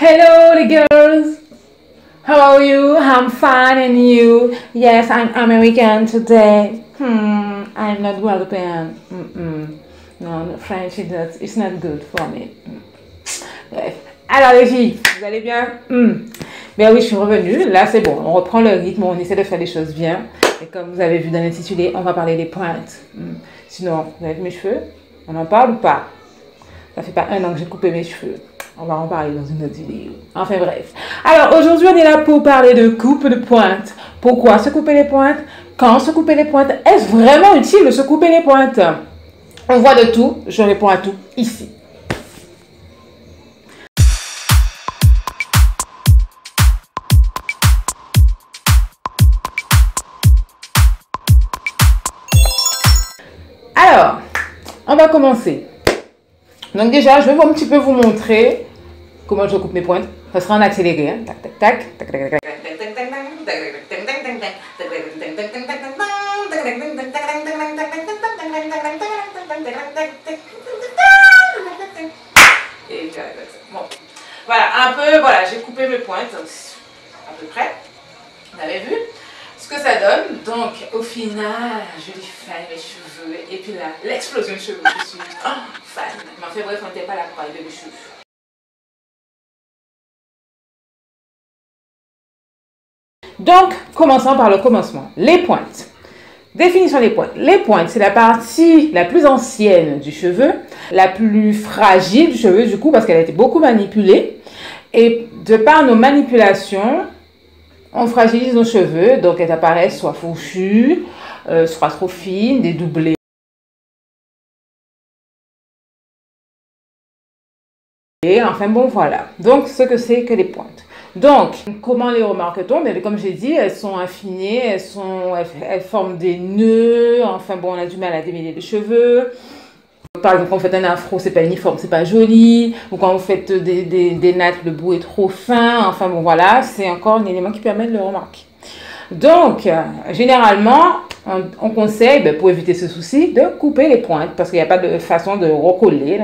Hello, the girls. How are you? I'm fine, and you? Yes, I'm American today. I'm not Guadeloupean. No, French it's not good for me. Bref. Alors les filles, vous allez bien? Ben oui, je suis revenue. Là, c'est bon. On reprend le rythme. On essaie de faire les choses bien. Et comme vous avez vu dans l'intitulé, on va parler des pointes. Sinon, vous avez vu mes cheveux? On en parle ou pas? Ça fait pas un an que j'ai coupé mes cheveux. On va en parler dans une autre vidéo. Enfin bref. Alors aujourd'hui, on est là pour parler de coupe de pointe. Pourquoi se couper les pointes? Quand se couper les pointes? Est-ce vraiment utile de se couper les pointes? On voit de tout. Je réponds à tout ici. Alors, on va commencer. Donc déjà, je vais un petit peu vous montrer comment je coupe mes pointes. Ça sera en accéléré. Hein. Tac, tac, tac. Tac, tac, tac. Et bon. Voilà, un peu, voilà, j'ai coupé mes pointes, à peu près. Vous avez vu ce que ça donne. Donc, au final, je lui fais mes cheveux. Et puis là, l'explosion de cheveux, je suis fan. Mais en fait, bref, on n'était pas là pour parler de mes cheveux. Donc, commençons par le commencement. Les pointes. Définition des pointes. Les pointes, c'est la partie la plus ancienne du cheveu, la plus fragile du cheveu, du coup, parce qu'elle a été beaucoup manipulée. Et de par nos manipulations, on fragilise nos cheveux, donc elles apparaissent soit fourchues, soit trop fines, dédoublées. Et enfin bon, voilà. Donc, ce que c'est que les pointes. Donc, comment les remarque-t-on? Comme j'ai dit, elles sont affinées, elles forment des nœuds. Enfin bon, on a du mal à démêler les cheveux. Par exemple, quand vous faites un afro, c'est pas uniforme, c'est pas joli. Ou quand vous faites des nattes, le bout est trop fin. Enfin bon, voilà, c'est encore un élément qui permet de le remarquer. Donc, généralement, on conseille, pour éviter ce souci, de couper les pointes parce qu'il n'y a pas de façon de recoller.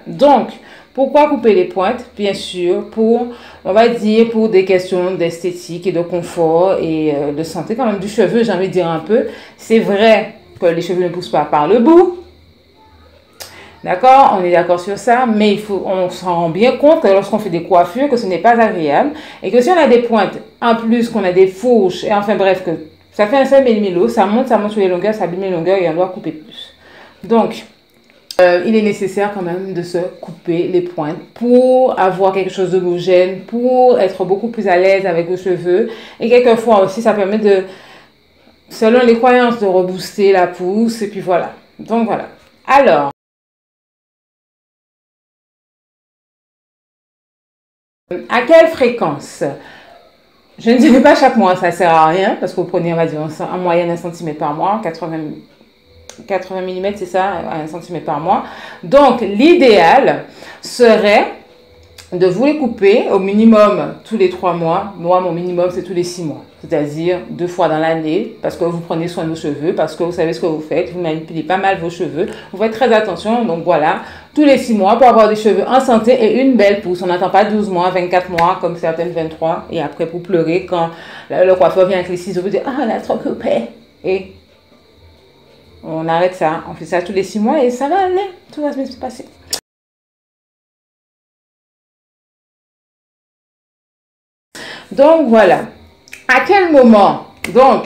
Donc, pourquoi couper les pointes? Bien sûr, on va dire, pour des questions d'esthétique et de confort et de santé quand même du cheveu, j'ai envie de dire un peu. C'est vrai que les cheveux ne poussent pas par le bout. D'accord? On est d'accord sur ça, mais on s'en rend bien compte que lorsqu'on fait des coiffures, que ce n'est pas agréable. Et que si on a des pointes, en plus qu'on a des fourches, et enfin bref, que ça fait un seul méli-mélo, ça monte sur les longueurs, ça abîme les longueurs et on doit couper plus. Donc, il est nécessaire quand même de se couper les pointes pour avoir quelque chose d'homogène, pour être beaucoup plus à l'aise avec vos cheveux. Et quelquefois aussi, ça permet de, selon les croyances, de rebooster la pousse. Et puis voilà. Donc voilà. Alors, à quelle fréquence? Je ne dirais pas chaque mois, ça ne sert à rien, parce que vous prenez, on va dire, en moyenne 1 cm par mois, 80 mm, c'est ça, 1 cm par mois. Donc, l'idéal serait de vous les couper au minimum tous les 3 mois. Moi, mon minimum, c'est tous les 6 mois. C'est-à-dire 2 fois dans l'année, parce que vous prenez soin de vos cheveux, parce que vous savez ce que vous faites, vous manipulez pas mal vos cheveux. Vous faites très attention, donc voilà, tous les 6 mois pour avoir des cheveux en santé et une belle pousse. On n'attend pas 12 mois, 24 mois, comme certaines 23, et après pour pleurer quand le coiffeur vient avec les ciseaux, vous dit « Ah, elle a trop coupé !» Et on arrête ça, on fait ça tous les 6 mois et ça va aller, tout va bien se passer. Donc voilà. À quel moment? Donc,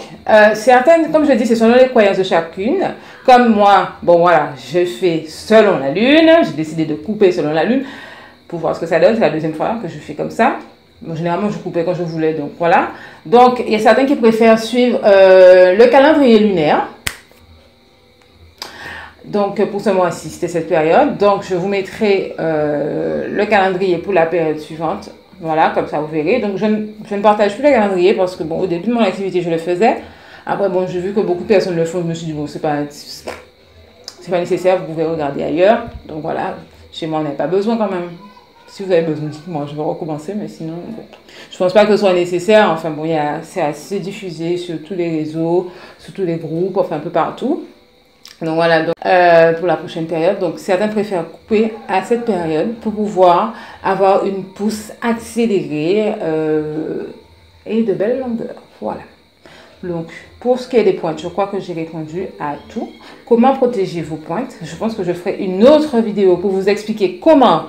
certaines, comme je dis, c'est selon les croyances de chacune. Comme moi, bon voilà, je fais selon la lune. J'ai décidé de couper selon la lune pour voir ce que ça donne. C'est la deuxième fois que je fais comme ça. Bon, généralement, je coupais quand je voulais, donc voilà. Donc, il y a certains qui préfèrent suivre le calendrier lunaire. Donc, pour ce mois-ci, c'était cette période. Donc, je vous mettrai le calendrier pour la période suivante. Voilà, comme ça, vous verrez. Donc, je ne partage plus le calendrier parce que, bon, au début de mon activité, je le faisais. Après, bon, j'ai vu que beaucoup de personnes le font. Je me suis dit, bon, c'est pas nécessaire. Vous pouvez regarder ailleurs. Donc, voilà. Chez moi, on n'a pas besoin quand même. Si vous avez besoin, dites-moi, je vais recommencer. Mais sinon, bon, je pense pas que ce soit nécessaire. Enfin, bon, c'est assez diffusé sur tous les réseaux, sur tous les groupes, enfin, un peu partout. Donc voilà, donc, pour la prochaine période. Donc certains préfèrent couper à cette période pour pouvoir avoir une pousse accélérée et de belles longueurs. Voilà. Donc pour ce qui est des pointes, je crois que j'ai répondu à tout. Comment protéger vos pointes? Je pense que je ferai une autre vidéo pour vous expliquer comment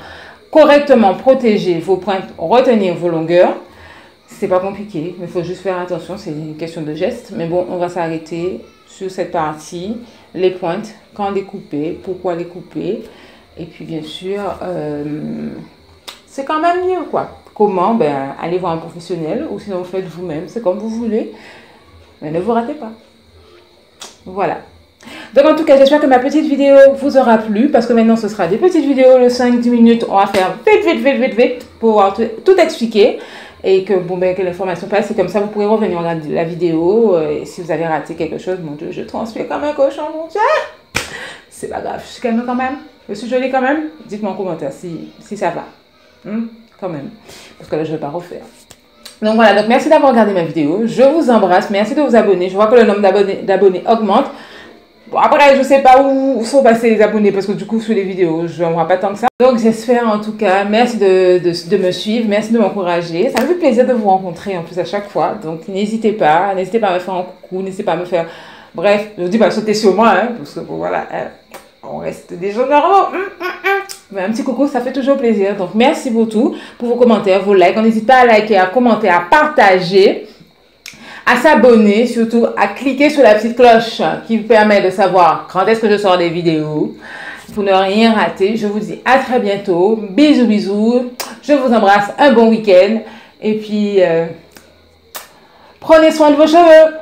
correctement protéger vos pointes, retenir vos longueurs. C'est pas compliqué, mais il faut juste faire attention, c'est une question de geste. Mais bon, on va s'arrêter sur cette partie, les pointes, quand les couper, pourquoi les couper. Et puis bien sûr, c'est quand même mieux quoi. Comment? Ben, allez voir un professionnel ou sinon faites vous-même, c'est comme vous voulez. Mais ne vous ratez pas. Voilà. Donc en tout cas, j'espère que ma petite vidéo vous aura plu parce que maintenant ce sera des petites vidéos de 5-10 minutes. On va faire vite pour pouvoir tout expliquer et que, bon, ben, que l'information passe. Et comme ça, vous pourrez revenir regarder la vidéo. Et si vous avez raté quelque chose, mon Dieu, je transpire comme un cochon, mon Dieu. C'est pas grave, je suis calme quand même. Je suis jolie quand même. Dites-moi en commentaire si ça va. Quand même. Parce que là, je ne vais pas refaire. Donc voilà, donc merci d'avoir regardé ma vidéo. Je vous embrasse. Merci de vous abonner. Je vois que le nombre d'abonnés augmente. Bon, après, je ne sais pas où sont passés les abonnés parce que du coup, sur les vidéos, je n'en vois pas tant que ça. Donc, j'espère en tout cas, merci de me suivre, merci de m'encourager. Ça me fait plaisir de vous rencontrer en plus à chaque fois. Donc, n'hésitez pas à me faire un coucou, n'hésitez pas à me faire... Bref, je ne dis pas sauter sur moi, hein, parce que bon, voilà, on reste des gens normaux. Mais un petit coucou, ça fait toujours plaisir. Donc, merci beaucoup pour vos commentaires, vos likes. N'hésitez pas à liker, à commenter, à partager, à s'abonner, surtout à cliquer sur la petite cloche qui vous permet de savoir quand est-ce que je sors des vidéos. Pour ne rien rater, je vous dis à très bientôt. Bisous, bisous. Je vous embrasse. Un bon week-end. Et puis, prenez soin de vos cheveux.